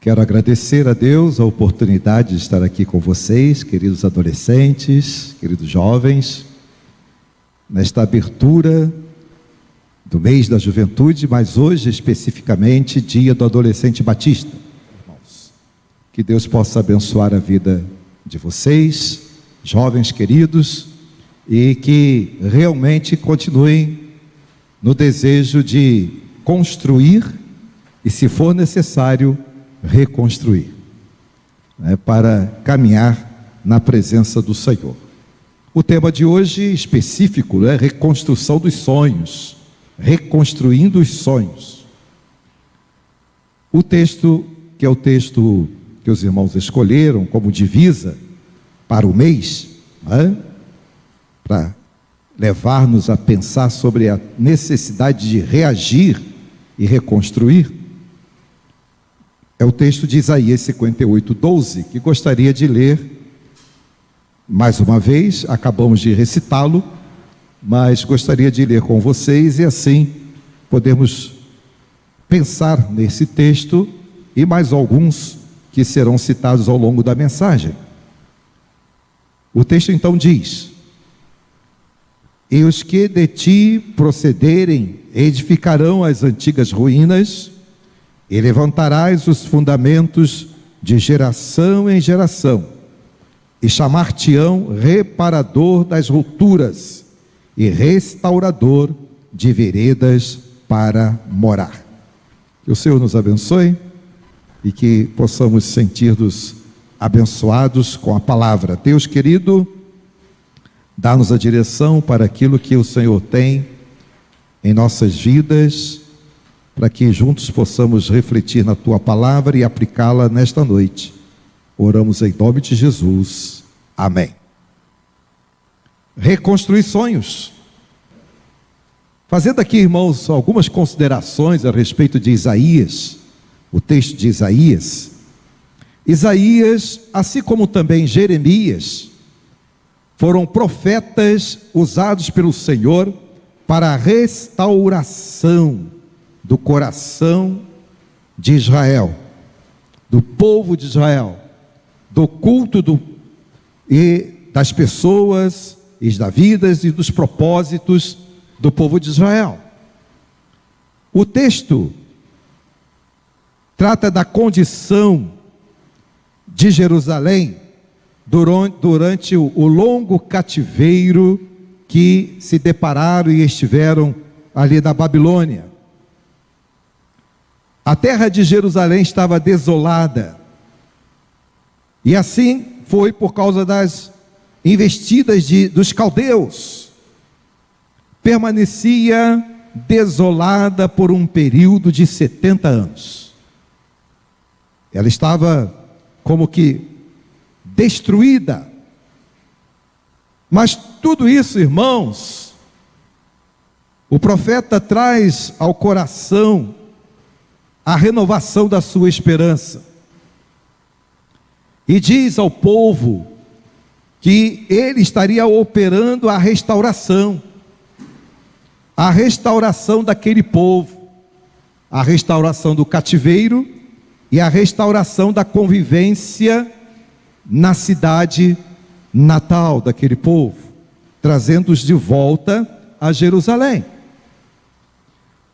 Quero agradecer a Deus a oportunidade de estar aqui com vocês, queridos adolescentes, queridos jovens, nesta abertura do mês da juventude, mas hoje especificamente dia do adolescente batista. Irmãos, que Deus possa abençoar a vida de vocês, jovens queridos, e que realmente continuem no desejo de construir e, se for necessário, reconstruir, para caminhar na presença do Senhor. O tema de hoje específico é reconstrução dos sonhos, reconstruindo os sonhos. O texto, que é o texto que os irmãos escolheram como divisa para o mês, para levar-nos a pensar sobre a necessidade de reagir e reconstruir, é o texto de Isaías 58:12, que gostaria de ler mais uma vez. Acabamos de recitá-lo, mas gostaria de ler com vocês e assim podemos pensar nesse texto e mais alguns que serão citados ao longo da mensagem. O texto então diz: e os que de ti procederem edificarão as antigas ruínas, e levantarás os fundamentos de geração em geração, e chamar-te-ão reparador das rupturas, e restaurador de veredas para morar. Que o Senhor nos abençoe, e que possamos sentir-nos abençoados com a palavra. Deus querido, dá-nos a direção para aquilo que o Senhor tem em nossas vidas, para que juntos possamos refletir na Tua palavra e aplicá-la nesta noite. Oramos em nome de Jesus. Amém. Reconstruir sonhos. Fazendo aqui, irmãos, algumas considerações a respeito de Isaías, o texto de Isaías. Isaías, assim como também Jeremias, foram profetas usados pelo Senhor para a restauração do coração de Israel, do povo de Israel, do culto e das pessoas, e das vidas e dos propósitos do povo de Israel. O texto trata da condição de Jerusalém durante o longo cativeiro que se depararam e estiveram ali na Babilônia. A terra de Jerusalém estava desolada, e assim foi por causa das investidas dos caldeus. Permanecia desolada por um período de 70 anos. Ela estava como que destruída. Mas tudo isso, irmãos, o profeta traz ao coração a renovação da sua esperança, e diz ao povo que ele estaria operando a restauração daquele povo, a restauração do cativeiro e a restauração da convivência na cidade natal daquele povo, trazendo-os de volta a Jerusalém.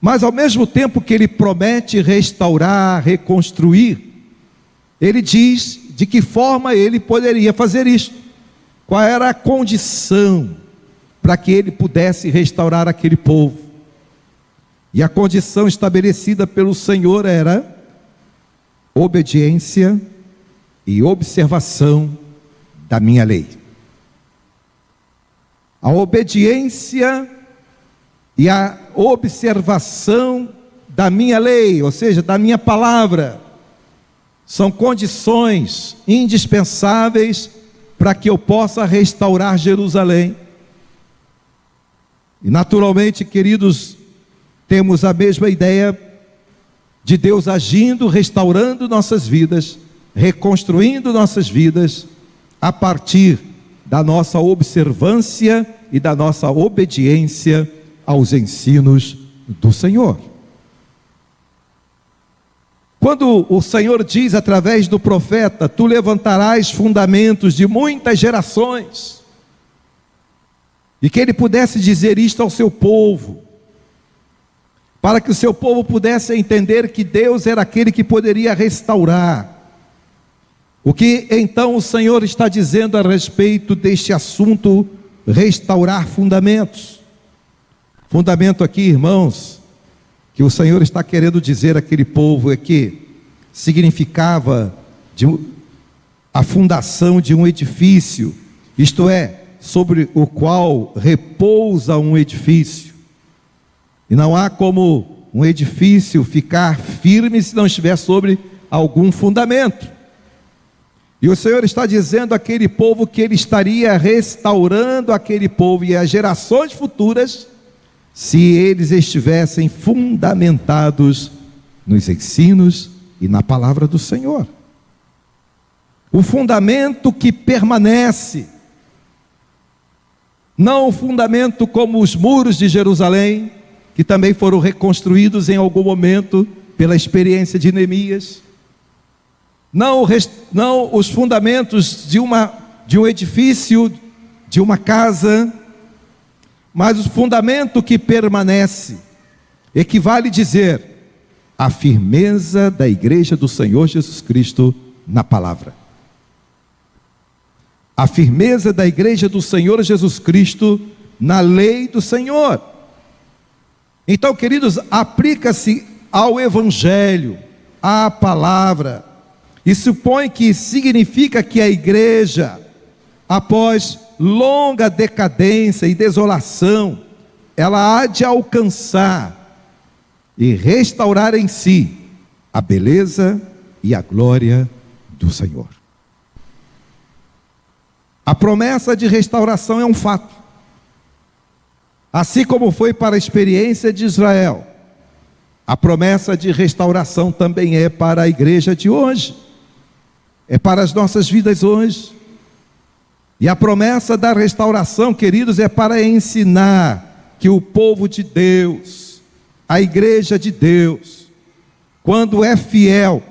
Mas ao mesmo tempo que ele promete restaurar, reconstruir, ele diz de que forma ele poderia fazer isso, qual era a condição para que ele pudesse restaurar aquele povo. E a condição estabelecida pelo Senhor era obediência e observação da minha lei. A obediência e a observação da minha lei, ou seja, da minha palavra, são condições indispensáveis para que eu possa restaurar Jerusalém. E naturalmente, queridos, temos a mesma ideia de Deus agindo, restaurando nossas vidas, reconstruindo nossas vidas, a partir da nossa observância e da nossa obediência aos ensinos do Senhor. quando o Senhor diz através do profeta: tu levantarás fundamentos de muitas gerações, e que ele pudesse dizer isto ao seu povo, para que o seu povo pudesse entender que Deus era aquele que poderia restaurar. O que então o Senhor está dizendo a respeito deste assunto, restaurar fundamentos? Fundamento aqui, irmãos, que o Senhor está querendo dizer àquele povo é que significava a fundação de um edifício, isto é, sobre o qual repousa um edifício. E não há como um edifício ficar firme se não estiver sobre algum fundamento. E o Senhor está dizendo àquele povo que Ele estaria restaurando aquele povo e as gerações futuras, se eles estivessem fundamentados nos ensinos e na palavra do Senhor. O fundamento que permanece, não o fundamento como os muros de Jerusalém, que também foram reconstruídos em algum momento pela experiência de Neemias. Não os fundamentos de um edifício, de uma casa, mas o fundamento que permanece, equivale dizer a firmeza da igreja do Senhor Jesus Cristo na palavra. A firmeza da igreja do Senhor Jesus Cristo na lei do Senhor. Então, queridos, aplica-se ao Evangelho, à palavra, e supõe que significa que a igreja, após longa decadência e desolação, ela há de alcançar e restaurar em si a beleza e a glória do Senhor. A promessa de restauração é um fato. Assim como foi para a experiência de Israel, a promessa de restauração também é para a igreja de hoje, é para as nossas vidas hoje. E a promessa da restauração, queridos, é para ensinar que o povo de Deus, a igreja de Deus, quando é fiel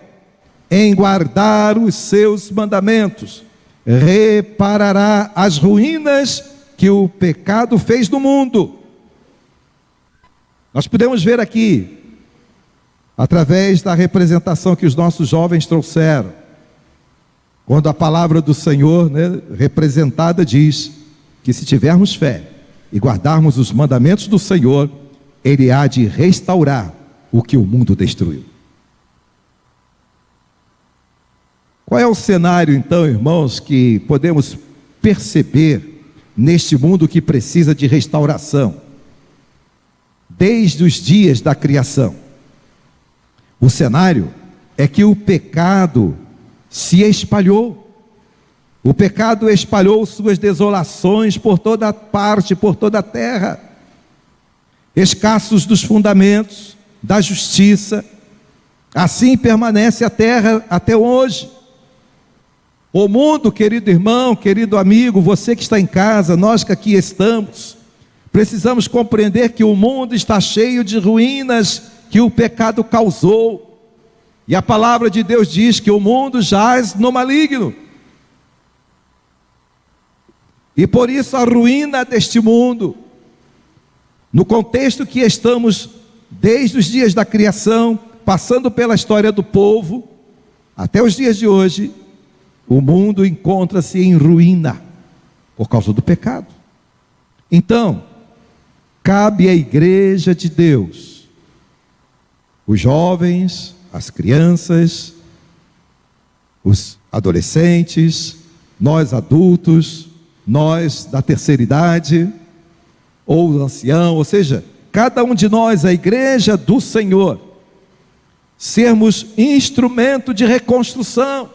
em guardar os seus mandamentos, reparará as ruínas que o pecado fez no mundo. Nós podemos ver aqui, através da representação que os nossos jovens trouxeram, quando a palavra do Senhor, representada, diz que se tivermos fé e guardarmos os mandamentos do Senhor, Ele há de restaurar o que o mundo destruiu. Qual é o cenário então, irmãos, que podemos perceber neste mundo que precisa de restauração, desde os dias da criação? O cenário é que o pecado se espalhou. O pecado espalhou suas desolações por toda parte, por toda a terra. Escassos dos fundamentos da justiça, assim permanece a terra até hoje. O mundo, querido irmão, querido amigo, você que está em casa, nós que aqui estamos, precisamos compreender que o mundo está cheio de ruínas que o pecado causou. E a palavra de Deus diz que o mundo jaz no maligno. E por isso a ruína deste mundo, no contexto que estamos desde os dias da criação, passando pela história do povo, até os dias de hoje, o mundo encontra-se em ruína, por causa do pecado. Então, cabe à igreja de Deus, os jovens, as crianças, os adolescentes, nós adultos, nós da terceira idade, ou ancião, ou seja, cada um de nós, a igreja do Senhor, sermos instrumento de reconstrução,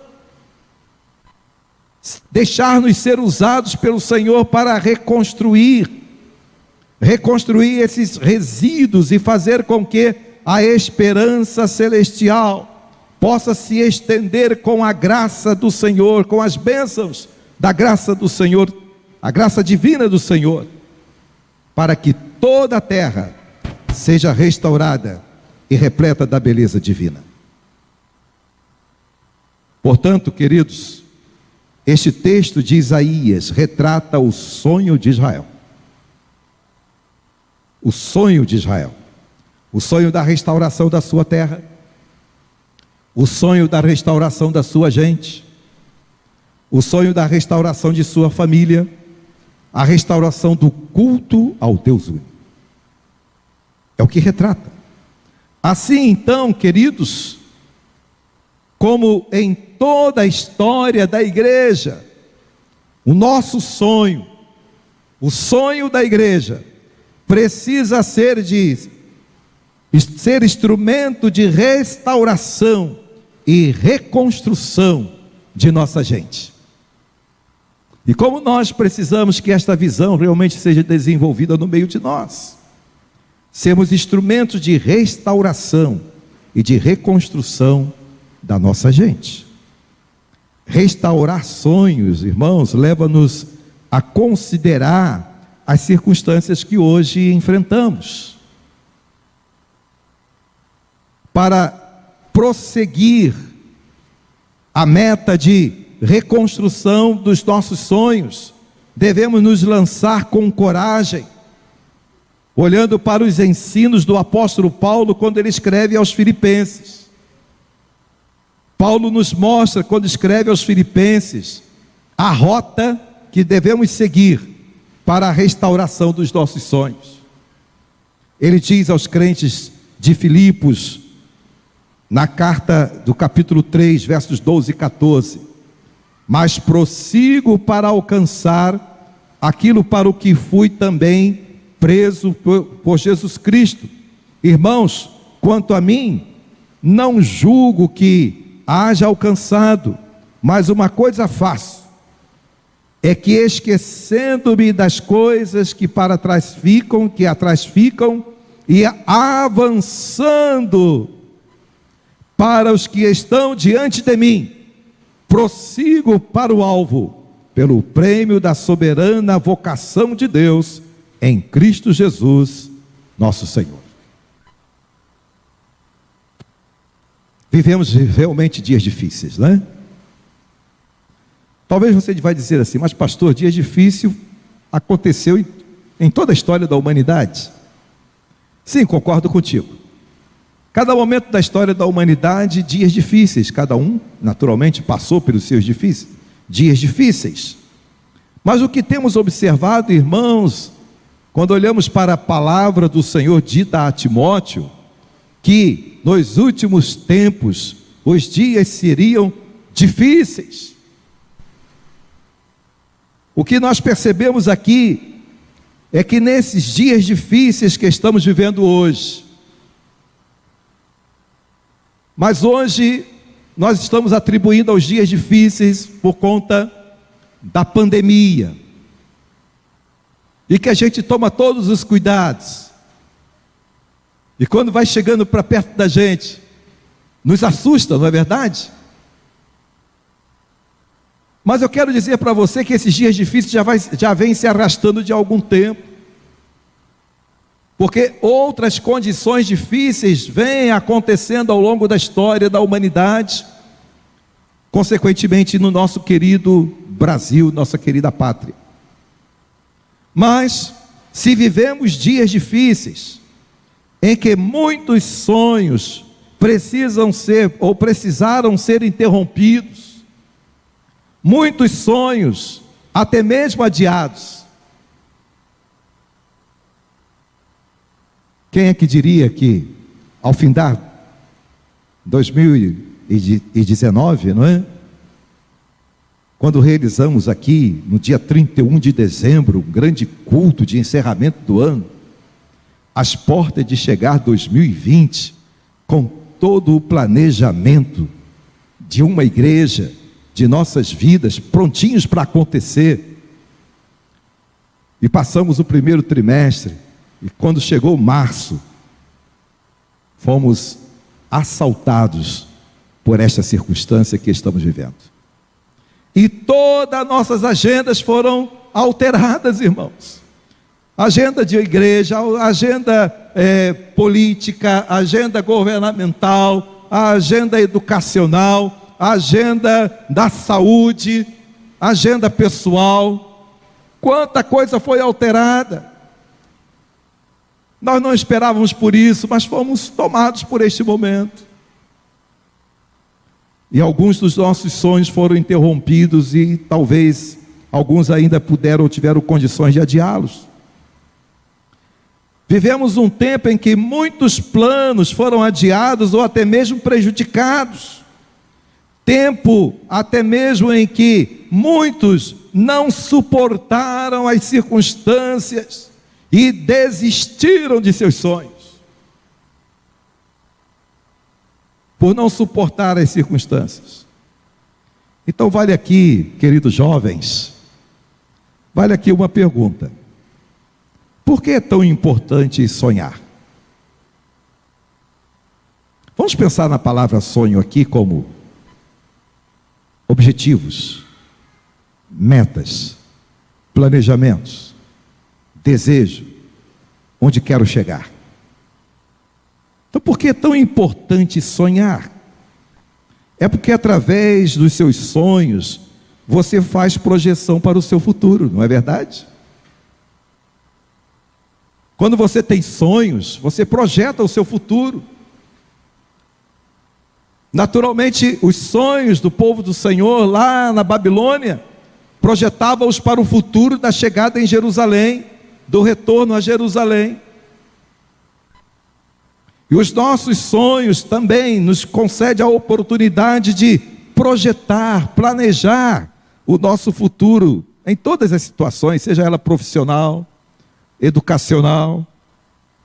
deixar-nos ser usados pelo Senhor para reconstruir esses resíduos e fazer com que a esperança celestial possa se estender com a graça do Senhor, com as bênçãos da graça do Senhor, a graça divina do Senhor, para que toda a terra seja restaurada e repleta da beleza divina. Portanto, queridos, este texto de Isaías retrata o sonho de Israel. O sonho de Israel. O sonho da restauração da sua terra. O sonho da restauração da sua gente. O sonho da restauração de sua família. A restauração do culto ao Deus único. É o que retrata. Assim então, queridos, como em toda a história da igreja, o nosso sonho, o sonho da igreja, precisa ser instrumento de restauração e reconstrução de nossa gente. E como nós precisamos que esta visão realmente seja desenvolvida no meio de nós, sermos instrumentos de restauração e de reconstrução da nossa gente. Restaurar sonhos, irmãos, leva-nos a considerar as circunstâncias que hoje enfrentamos, para prosseguir a meta de reconstrução dos nossos sonhos. Devemos nos lançar com coragem, olhando para os ensinos do apóstolo Paulo, quando ele escreve aos Filipenses. Paulo nos mostra, quando escreve aos Filipenses, a rota que devemos seguir para a restauração dos nossos sonhos. Ele diz aos crentes de Filipos, na carta do capítulo 3, versos 12 e 14: mas prossigo para alcançar aquilo para o que fui também preso por Jesus Cristo. Irmãos, quanto a mim, não julgo que haja alcançado, mas uma coisa faço, é que esquecendo-me das coisas que para trás ficam, que atrás ficam, e avançando para os que estão diante de mim, prossigo para o alvo, pelo prêmio da soberana vocação de Deus em Cristo Jesus, nosso Senhor. Vivemos realmente dias difíceis, né? Talvez você vai dizer assim: mas pastor, dia difícil aconteceu em toda a história da humanidade. Sim, concordo contigo. Cada momento da história da humanidade, dias difíceis. Cada um, naturalmente, passou pelos seus dias difíceis. Mas o que temos observado, irmãos, quando olhamos para a palavra do Senhor dita a Timóteo, que nos últimos tempos os dias seriam difíceis. O que nós percebemos aqui é que nesses dias difíceis que estamos vivendo hoje, mas hoje nós estamos atribuindo aos dias difíceis por conta da pandemia, e que a gente toma todos os cuidados, e quando vai chegando para perto da gente, nos assusta, não é verdade? Mas eu quero dizer para você que esses dias difíceis já vêm se arrastando de algum tempo, porque outras condições difíceis vêm acontecendo ao longo da história da humanidade, consequentemente no nosso querido Brasil, nossa querida pátria. Mas se vivemos dias difíceis, em que muitos sonhos precisaram ser interrompidos, muitos sonhos até mesmo adiados, quem é que diria que ao findar 2019, não é? Quando realizamos aqui no dia 31 de dezembro um grande culto de encerramento do ano, às portas de chegar 2020, com todo o planejamento de uma igreja, de nossas vidas, prontinhos para acontecer, e passamos o primeiro trimestre, e quando chegou março, fomos assaltados por esta circunstância que estamos vivendo, e todas as nossas agendas foram alteradas, irmãos. Agenda de igreja, agenda política, agenda governamental, a agenda educacional, agenda da saúde, agenda pessoal. Quanta coisa foi alterada. Nós não esperávamos por isso, mas fomos tomados por este momento. E alguns dos nossos sonhos foram interrompidos e talvez alguns ainda puderam ou tiveram condições de adiá-los. Vivemos um tempo em que muitos planos foram adiados ou até mesmo prejudicados. Tempo até mesmo em que muitos não suportaram as circunstâncias e desistiram de seus sonhos. Por não suportar as circunstâncias. Então vale aqui, queridos jovens, vale aqui uma pergunta. Por que é tão importante sonhar? Vamos pensar na palavra sonho aqui como objetivos, metas, planejamentos, desejo, onde quero chegar. Então, por que é tão importante sonhar? É porque através dos seus sonhos, você faz projeção para o seu futuro, não é verdade? Quando você tem sonhos, você projeta o seu futuro. Naturalmente, os sonhos do povo do Senhor lá na Babilônia, projetavam-os para o futuro da chegada em Jerusalém, do retorno a Jerusalém. E os nossos sonhos também nos concedem a oportunidade de projetar, planejar o nosso futuro em todas as situações, seja ela profissional, educacional,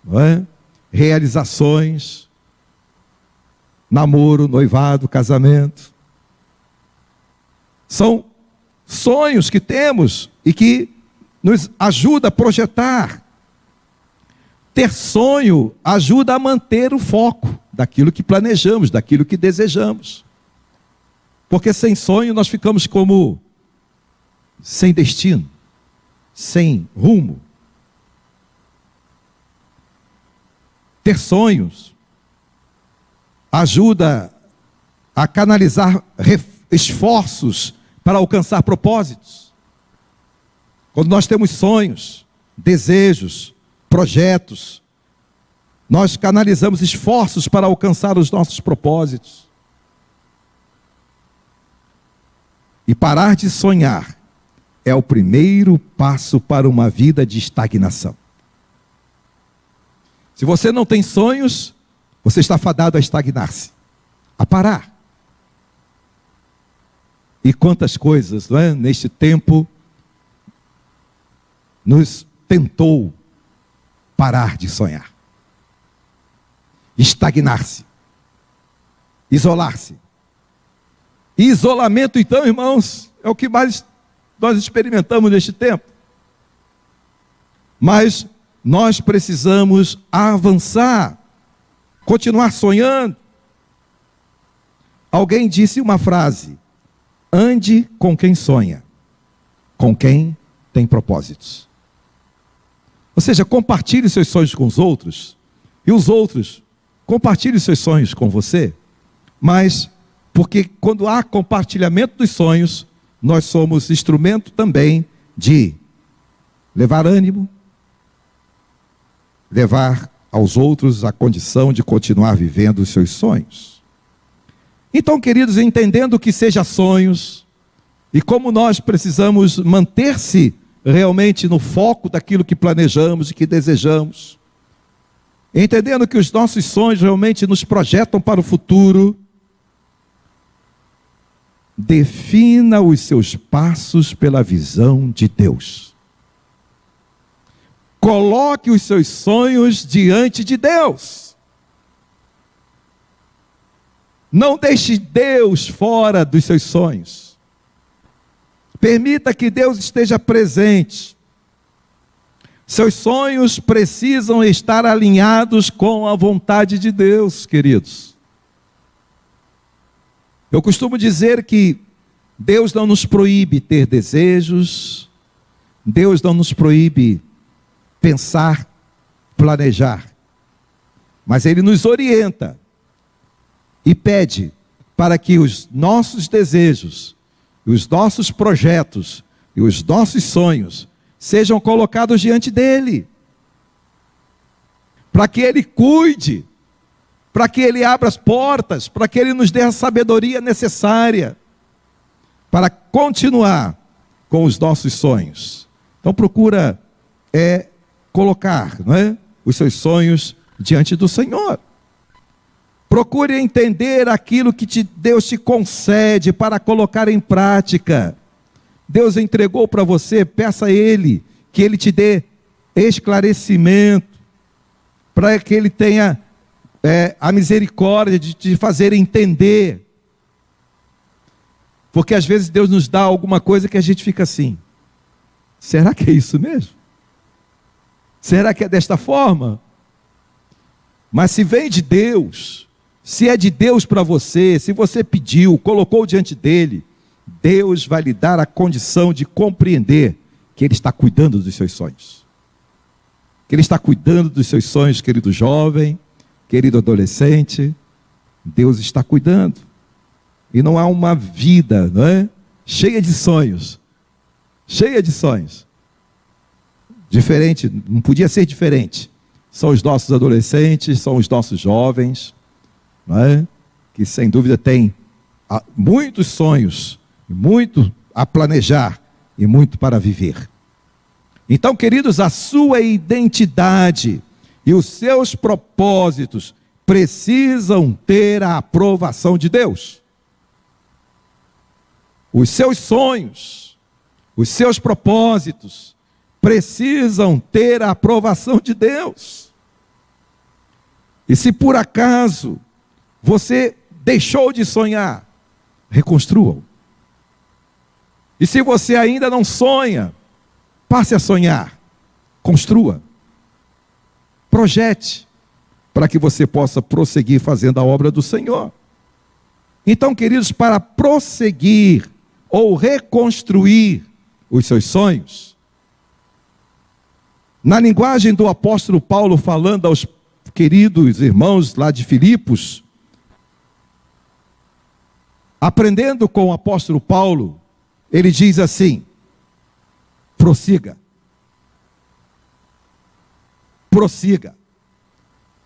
não é? Realizações, namoro, noivado, casamento. São sonhos que temos e que nos ajuda a projetar. Ter sonho ajuda a manter o foco daquilo que planejamos, daquilo que desejamos. Porque sem sonho nós ficamos como sem destino, sem rumo. Ter sonhos ajuda a canalizar esforços para alcançar propósitos. Quando nós temos sonhos, desejos, projetos, nós canalizamos esforços para alcançar os nossos propósitos. E parar de sonhar é o primeiro passo para uma vida de estagnação. Se você não tem sonhos, você está fadado a estagnar-se, a parar. E quantas coisas, não é? Neste tempo, nos tentou parar de sonhar, estagnar-se, isolar-se. Isolamento, então, irmãos, é o que mais nós experimentamos neste tempo. Mas nós precisamos avançar, continuar sonhando. Alguém disse uma frase: ande com quem sonha, com quem tem propósitos. Ou seja, compartilhe seus sonhos com os outros, e os outros compartilhem seus sonhos com você. Mas, porque quando há compartilhamento dos sonhos, nós somos instrumento também de levar ânimo, levar aos outros a condição de continuar vivendo os seus sonhos. Então, queridos, entendendo que seja sonhos, e como nós precisamos manter-se realmente no foco daquilo que planejamos e que desejamos, entendendo que os nossos sonhos realmente nos projetam para o futuro, defina os seus passos pela visão de Deus. Coloque os seus sonhos diante de Deus. Não deixe Deus fora dos seus sonhos. Permita que Deus esteja presente. Seus sonhos precisam estar alinhados com a vontade de Deus, queridos. Eu costumo dizer que Deus não nos proíbe ter desejos, Deus não nos proíbe pensar, planejar, mas Ele nos orienta e pede para que os nossos desejos, os nossos projetos e os nossos sonhos sejam colocados diante dele, para que ele cuide, para que ele abra as portas, para que ele nos dê a sabedoria necessária para continuar com os nossos sonhos. Então procura colocar, não é, os seus sonhos diante do Senhor. Procure entender aquilo que Deus te concede para colocar em prática. Deus entregou para você, peça a Ele que Ele te dê esclarecimento, para que Ele tenha a misericórdia de te fazer entender. Porque às vezes Deus nos dá alguma coisa que a gente fica assim: será que é isso mesmo? Será que é desta forma? Mas se vem de Deus, se é de Deus para você, se você pediu, colocou diante dele, Deus vai lhe dar a condição de compreender que Ele está cuidando dos seus sonhos. Que Ele está cuidando dos seus sonhos, querido jovem, querido adolescente. Deus está cuidando. E não há uma vida, não é, cheia de sonhos. Cheia de sonhos. Diferente, não podia ser diferente. São os nossos adolescentes, são os nossos jovens, não é? Que sem dúvida têm muitos sonhos, muito a planejar e muito para viver. Então, queridos, a sua identidade e os seus propósitos precisam ter a aprovação de Deus. Os seus sonhos, os seus propósitos precisam ter a aprovação de Deus. E se por acaso você deixou de sonhar, reconstrua-o. E se você ainda não sonha, passe a sonhar, construa, projete, para que você possa prosseguir fazendo a obra do Senhor. Então, queridos, para prosseguir ou reconstruir os seus sonhos, na linguagem do apóstolo Paulo, falando aos queridos irmãos lá de Filipos, aprendendo com o apóstolo Paulo, ele diz assim: prossiga. Prossiga.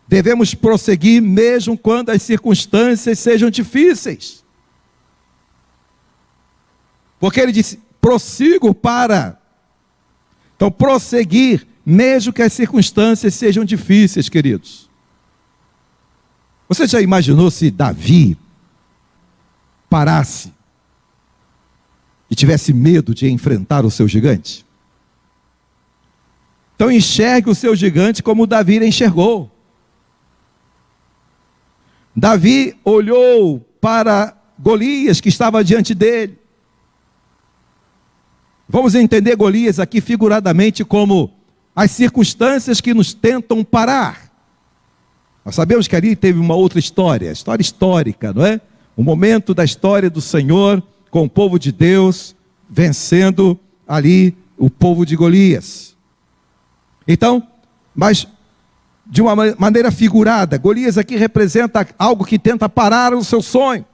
Devemos prosseguir mesmo quando as circunstâncias sejam difíceis. Porque ele disse: prossigo para. Então, prosseguir mesmo que as circunstâncias sejam difíceis, queridos. Você já imaginou se Davi parasse e tivesse medo de enfrentar o seu gigante? Então enxergue o seu gigante como Davi enxergou. Davi olhou para Golias que estava diante dele. Vamos entender Golias aqui figuradamente como as circunstâncias que nos tentam parar. Nós sabemos que ali teve uma outra história histórica, não é? Um momento da história do Senhor com o povo de Deus vencendo ali o povo de Golias. Então, mas de uma maneira figurada, Golias aqui representa algo que tenta parar o seu sonho.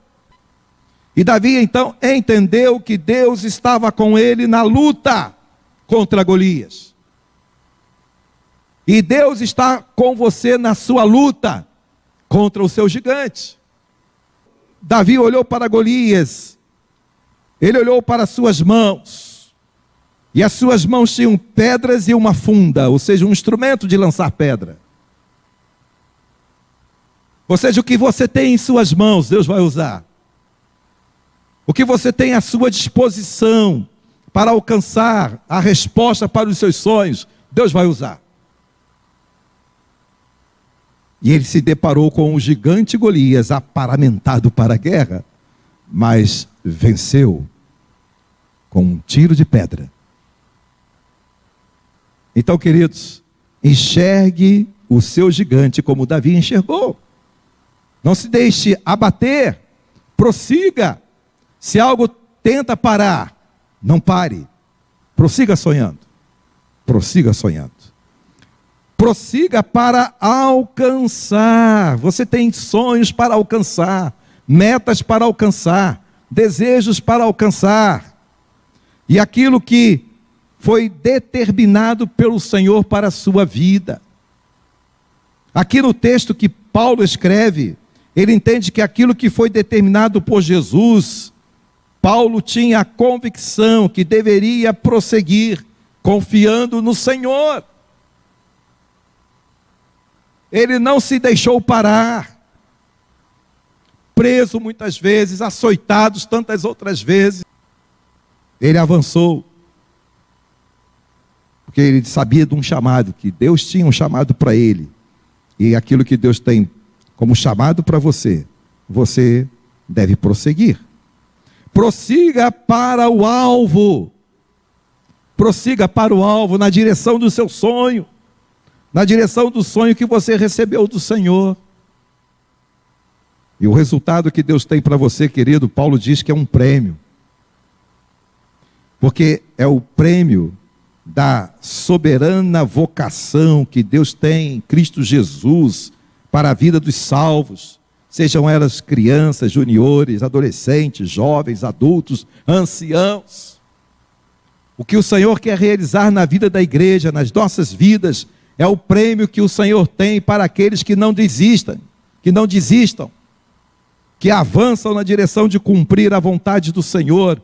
E Davi então entendeu que Deus estava com ele na luta contra Golias. E Deus está com você na sua luta contra o seu gigante. Davi olhou para Golias, ele olhou para as suas mãos, e as suas mãos tinham pedras e uma funda, ou seja, um instrumento de lançar pedra. Ou seja, o que você tem em suas mãos, Deus vai usar. O que você tem à sua disposição para alcançar a resposta para os seus sonhos, Deus vai usar. E ele se deparou com o gigante Golias, aparamentado para a guerra, mas venceu com um tiro de pedra. Então, queridos, enxergue o seu gigante como Davi enxergou. Não se deixe abater, prossiga. Se algo tenta parar, não pare. Prossiga sonhando. Prossiga sonhando. Prossiga para alcançar. Você tem sonhos para alcançar. metas para alcançar, desejos para alcançar, e aquilo que foi determinado pelo Senhor para a sua vida. Aqui no texto que Paulo escreve, ele entende que aquilo que foi determinado por Jesus, Paulo tinha a convicção que deveria prosseguir, confiando no Senhor. Ele não se deixou parar, preso muitas vezes, açoitado tantas outras vezes. Ele avançou, porque ele sabia de um chamado, que Deus tinha um chamado para ele. E aquilo que Deus tem como chamado para você, você deve prosseguir. Prossiga para o alvo. Prossiga para o alvo, na direção do seu sonho. Na direção do sonho que você recebeu do Senhor. E o resultado que Deus tem para você, querido, Paulo diz que é um prêmio. Porque é o prêmio da soberana vocação que Deus tem em Cristo Jesus para a vida dos salvos, sejam elas crianças, juniores, adolescentes, jovens, adultos, anciãos. O que o Senhor quer realizar na vida da igreja, nas nossas vidas, é o prêmio que o Senhor tem para aqueles que não desistam, que avançam na direção de cumprir a vontade do Senhor,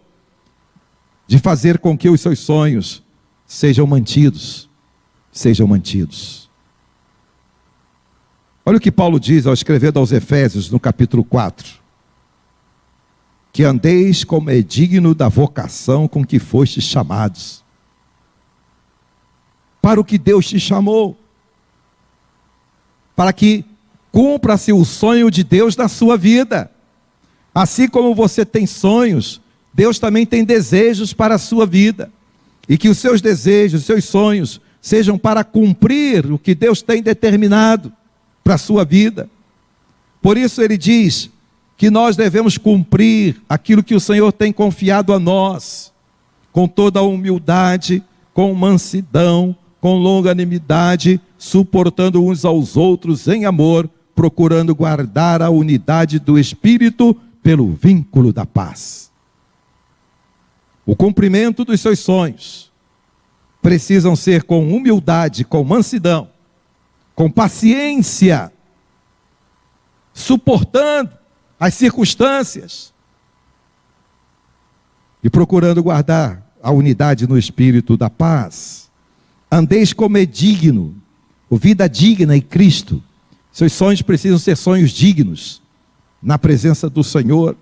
de fazer com que os seus sonhos sejam mantidos. Olha o que Paulo diz ao escrever aos Efésios, no capítulo 4. Que andeis como é digno da vocação com que fostes chamados. Para o que Deus te chamou. Para que cumpra-se o sonho de Deus na sua vida. Assim como você tem sonhos, Deus também tem desejos para a sua vida. E que os seus desejos, os seus sonhos, sejam para cumprir o que Deus tem determinado para a sua vida. Por isso ele diz que nós devemos cumprir aquilo que o Senhor tem confiado a nós, com toda a humildade, com mansidão, com longanimidade, suportando uns aos outros em amor, procurando guardar a unidade do Espírito pelo vínculo da paz. O cumprimento dos seus sonhos precisam ser com humildade, com mansidão, com paciência, suportando as circunstâncias e procurando guardar a unidade no Espírito da paz. Andeis como é digno, vida digna em Cristo. Seus sonhos precisam ser sonhos dignos, na presença do Senhor.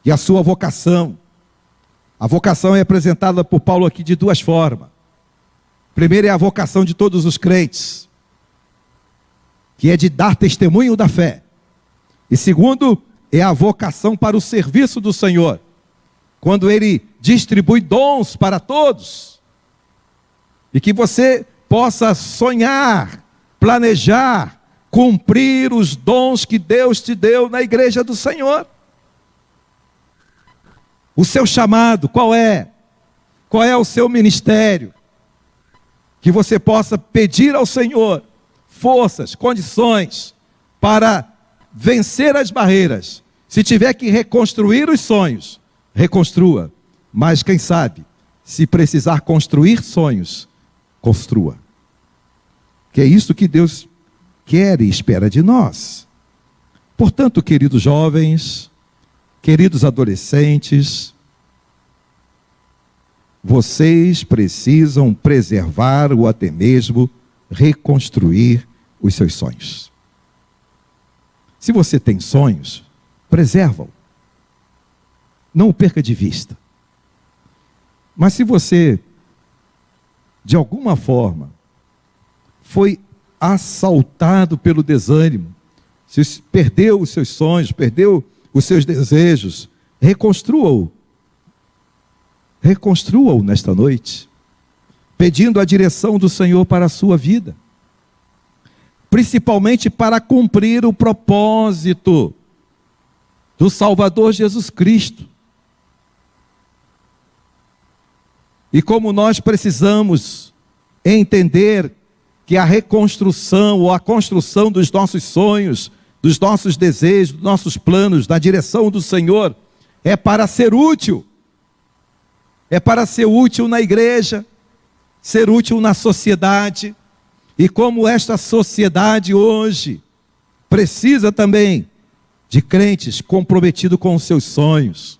E a sua vocação, a vocação é apresentada por Paulo aqui de duas formas. Primeiro é a vocação de todos os crentes, que é de dar testemunho da fé. E segundo, é a vocação para o serviço do Senhor, quando Ele distribui dons para todos, e que você possa sonhar, planejar, cumprir os dons que Deus te deu na igreja do Senhor. O seu chamado, qual é? Qual é o seu ministério? Que você possa pedir ao Senhor forças, condições para vencer as barreiras. Se tiver que reconstruir os sonhos, reconstrua. Mas quem sabe, se precisar construir sonhos, construa. Que é isso que Deus quer e espera de nós. Portanto, queridos jovens, queridos adolescentes, vocês precisam preservar ou até mesmo reconstruir os seus sonhos. Se você tem sonhos, preserva-o. Não o perca de vista. Mas se você, de alguma forma, foi assaltado pelo desânimo, se perdeu os seus sonhos, perdeu os seus desejos, reconstrua-o. Reconstrua-o nesta noite, pedindo a direção do Senhor para a sua vida, principalmente para cumprir o propósito do Salvador Jesus Cristo. E como nós precisamos entender que a reconstrução ou a construção dos nossos sonhos dos nossos desejos, dos nossos planos, na direção do Senhor, é para ser útil. É para ser útil na igreja, ser útil na sociedade. E como esta sociedade hoje precisa também de crentes comprometidos com os seus sonhos,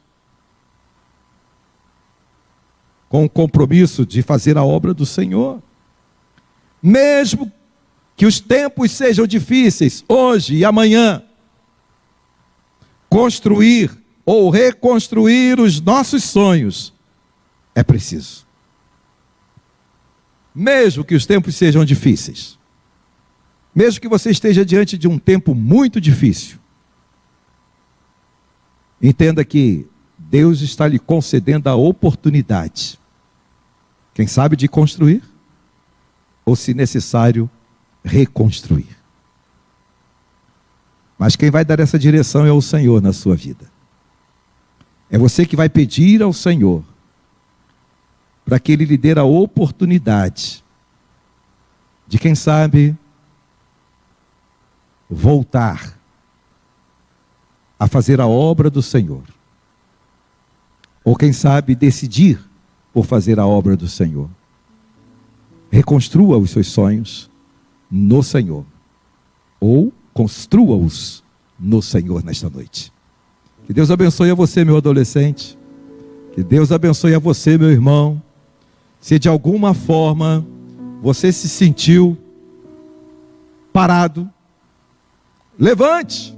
com o compromisso de fazer a obra do Senhor. Mesmo que os tempos sejam difíceis, hoje e amanhã, construir ou reconstruir os nossos sonhos é preciso. Mesmo que os tempos sejam difíceis, mesmo que você esteja diante de um tempo muito difícil, entenda que Deus está lhe concedendo a oportunidade, quem sabe, de construir, ou, se necessário, reconstruir. Mas quem vai dar essa direção é o Senhor na sua vida. É você que vai pedir ao Senhor para que Ele lhe dê a oportunidade de, quem sabe, voltar a fazer a obra do Senhor. Ou, quem sabe, decidir por fazer a obra do Senhor. Reconstrua os seus sonhos no Senhor. Ou construa-os no Senhor nesta noite. Que Deus abençoe a você, meu adolescente. Que Deus abençoe a você, meu irmão. Se de alguma forma você se sentiu parado, levante.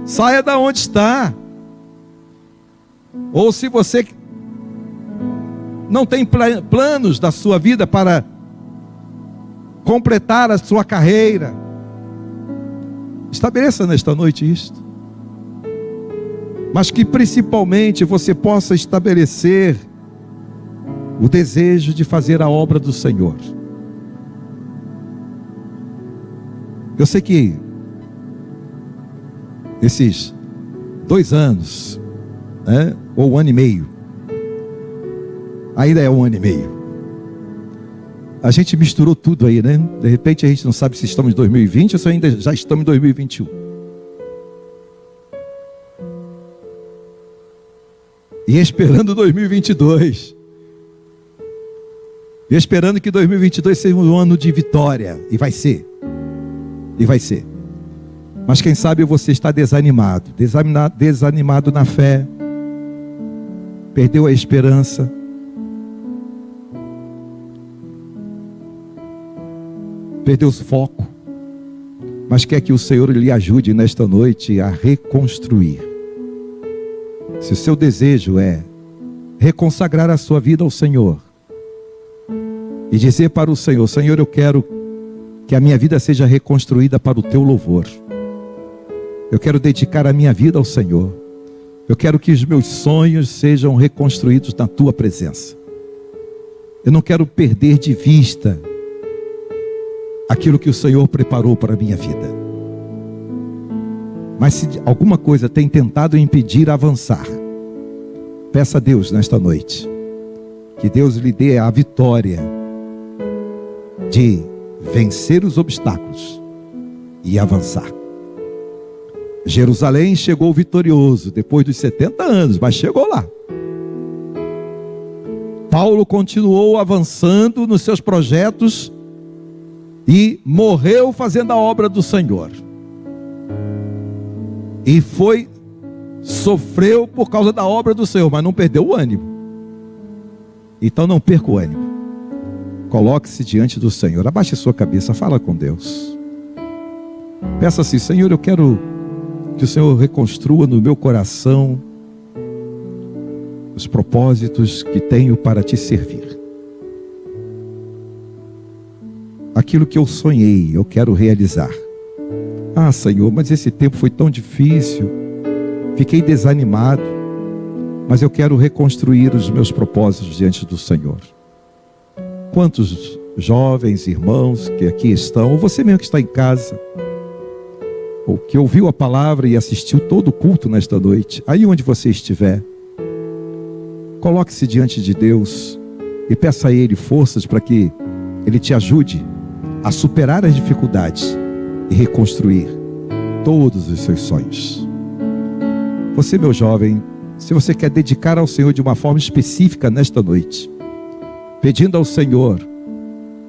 Saia da onde está. Ou se você não tem planos da sua vida para completar a sua carreira, estabeleça nesta noite isto. Mas que principalmente você possa estabelecer o desejo de fazer a obra do Senhor. Eu sei que esses 2 anos, ou 1 ano e meio, ainda é 1 ano e meio, a gente misturou tudo aí, né? De repente a gente não sabe se estamos em 2020 ou se ainda já estamos em 2021. E esperando 2022. E esperando que 2022 seja um ano de vitória. E vai ser. E vai ser. Mas quem sabe você está desanimado. Desanimado na fé. Perdeu a esperança. Perdeu o foco. Mas quer que o Senhor lhe ajude nesta noite a reconstruir. Se o seu desejo é reconsagrar a sua vida ao Senhor e dizer para o Senhor: Senhor, eu quero que a minha vida seja reconstruída para o teu louvor. Eu quero dedicar a minha vida ao Senhor. Eu quero que os meus sonhos sejam reconstruídos na tua presença. Eu não quero perder de vista aquilo que o Senhor preparou para a minha vida. Mas se alguma coisa tem tentado impedir avançar, peça a Deus nesta noite que Deus lhe dê a vitória de vencer os obstáculos e avançar. Jerusalém chegou vitorioso depois dos 70 anos, mas chegou lá. Paulo continuou avançando nos seus projetos e morreu fazendo a obra do Senhor. E sofreu por causa da obra do Senhor, mas não perdeu o ânimo. Então não perca o ânimo. Coloque-se diante do Senhor, abaixe sua cabeça, fala com Deus. Peça assim: Senhor, eu quero que o Senhor reconstrua no meu coração os propósitos que tenho para te servir. Aquilo que eu sonhei, eu quero realizar. Ah, Senhor, mas esse tempo foi tão difícil, fiquei desanimado, mas eu quero reconstruir os meus propósitos diante do Senhor. Quantos jovens irmãos que aqui estão, ou você mesmo que está em casa, ou que ouviu a palavra e assistiu todo o culto nesta noite, aí onde você estiver, coloque-se diante de Deus e peça a Ele forças para que Ele te ajude a superar as dificuldades e reconstruir todos os seus sonhos. Você, meu jovem, se você quer dedicar ao Senhor de uma forma específica nesta noite, pedindo ao Senhor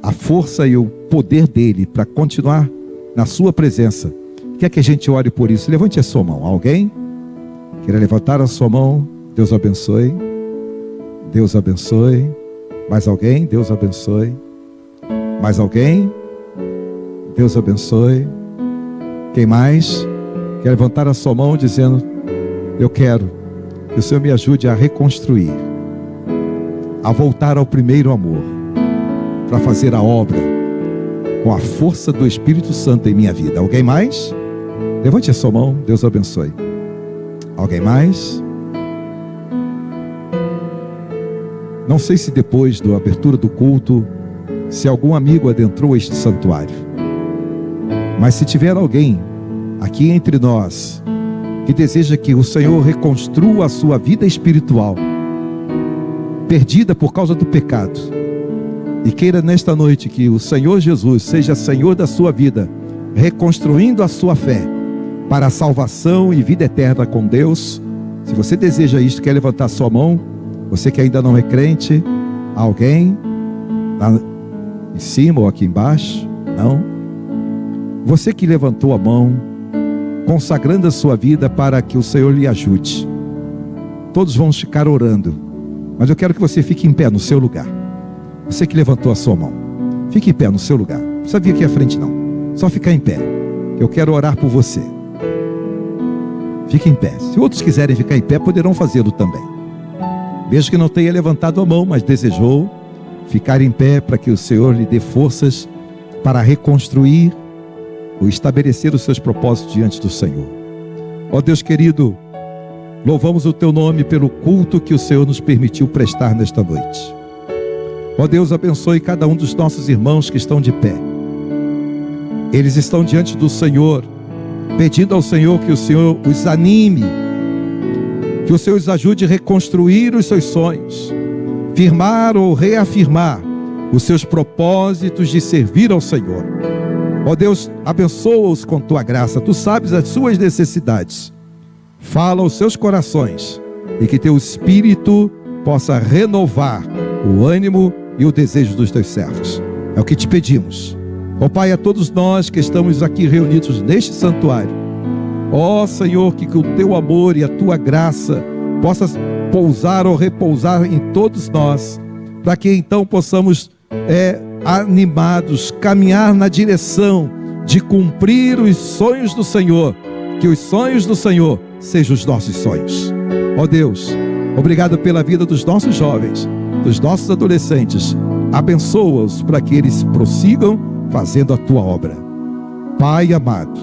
a força e o poder dele para continuar na sua presença, quer que a gente ore por isso? Levante a sua mão. Alguém queira levantar a sua mão? Deus abençoe. Deus abençoe. Mais alguém? Deus abençoe. Mais alguém? Deus abençoe. Quem mais quer levantar a sua mão dizendo: eu quero que o Senhor me ajude a reconstruir, a voltar ao primeiro amor, para fazer a obra com a força do Espírito Santo em minha vida. Alguém mais? Levante a sua mão. Deus abençoe. Alguém mais? Não sei se depois da abertura do culto, se algum amigo adentrou este santuário, mas se tiver alguém aqui entre nós que deseja que o Senhor reconstrua a sua vida espiritual, perdida por causa do pecado, e queira nesta noite que o Senhor Jesus seja Senhor da sua vida, reconstruindo a sua fé para a salvação e vida eterna com Deus. Se você deseja isto, quer levantar sua mão. Você que ainda não é crente, alguém lá em cima ou aqui embaixo? Não? Você que levantou a mão, consagrando a sua vida para que o Senhor lhe ajude. Todos vamos ficar orando, mas eu quero que você fique em pé no seu lugar. Você que levantou a sua mão, fique em pé no seu lugar. Não precisa vir aqui à frente não, só ficar em pé. Eu quero orar por você. Fique em pé. Se outros quiserem ficar em pé, poderão fazê-lo também. Mesmo que não tenha levantado a mão, mas desejou ficar em pé para que o Senhor lhe dê forças para reconstruir ou estabelecer os seus propósitos diante do Senhor. Ó Deus querido, louvamos o teu nome pelo culto que o Senhor nos permitiu prestar nesta noite. Ó Deus, abençoe cada um dos nossos irmãos que estão de pé. Eles estão diante do Senhor, pedindo ao Senhor que o Senhor os anime, que o Senhor os ajude a reconstruir os seus sonhos, firmar ou reafirmar os seus propósitos de servir ao Senhor. Ó Deus, abençoa-os com tua graça. Tu sabes as suas necessidades. Fala aos seus corações e que teu Espírito possa renovar o ânimo e o desejo dos teus servos. É o que te pedimos. Ó Pai, a todos nós que estamos aqui reunidos neste santuário, ó Senhor, que o teu amor e a tua graça possa pousar ou repousar em todos nós, para que então possamos animados caminhar na direção de cumprir os sonhos do Senhor, que os sonhos do Senhor sejam os nossos sonhos. Ó Deus, obrigado pela vida dos nossos jovens, dos nossos adolescentes. Abençoa-os para que eles prossigam fazendo a tua obra. Pai amado,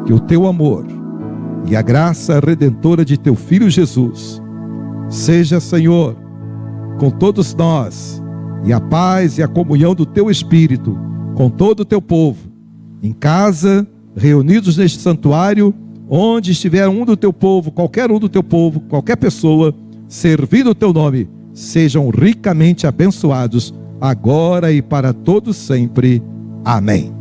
que o teu amor e a graça redentora de teu Filho Jesus seja, Senhor, com todos nós, e a paz e a comunhão do teu Espírito com todo o teu povo, em casa, reunidos neste santuário, onde estiver um do teu povo, qualquer um do teu povo, qualquer pessoa, servindo o teu nome, sejam ricamente abençoados, agora e para todos sempre. Amém.